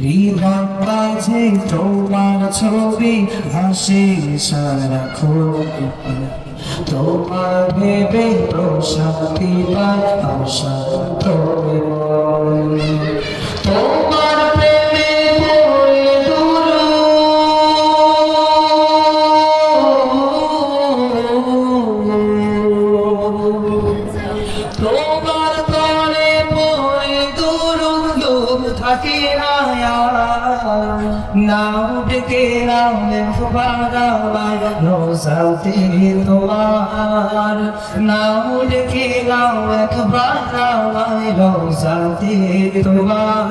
হৃদয় মাঝে তোমার ছবি ভাসে সারাক্ষণ, তোমার ভেবে প্রশান্তি পায় আশা করে মন। তোমার প্রেমে পড়ে দূর, তোমার তরে পড়ে দূর থাকে নাও ডেকে নাও একবার রোজাতে তোমার, নাও ডেকে নাও একবার রোজাতে তোমার।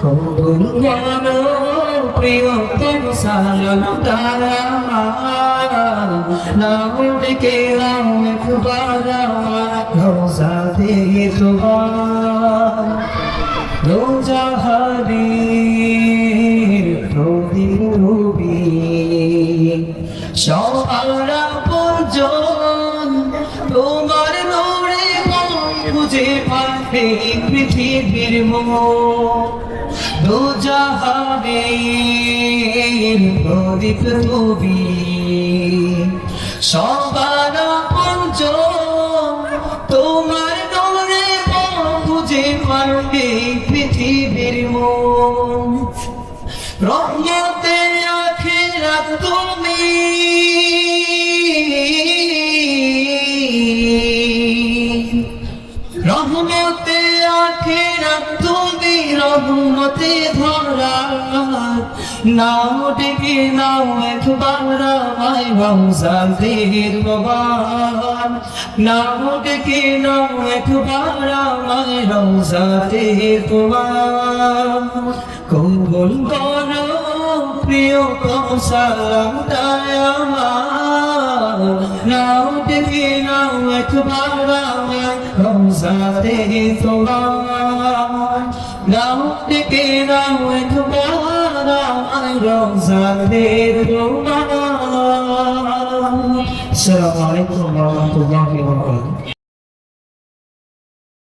কবুল করো প্রিয়তম সালামটার আমার, নাও ডেকে নাও একবার রোজাতে তোমার। রোজাহারি প্রদীপ রবি সবার আপনজন, তোমার নূরে খুঁজে পাবে পৃথিবীর মোহ। রোজাহারি প্রদীপ রবি সবার আপনজন, তোমার নূরে খুঁজে পাবে পৃথিবীর মোহ। রহমতে আখিরাত তুমি, রহমতে আখিরাত তুমি, রহমতে ধরা নাও ডেকে নাও একবার আমায় রওজাতে তোমার, নাও ডেকে নাও একবার আমায় রওজাতে তোমার। কবুল করো প্রিয়তম সালামটায় আমার, নাও ডেকে নাও একবার আমায় রওজাতে তোমার, নাও ডেকে নাও একবার আমায় রওজাতে তোমার। আসসালামু আলাইকুম ওয়া রাহমাতুল্লাহি ওয়া বারাকাতুহু।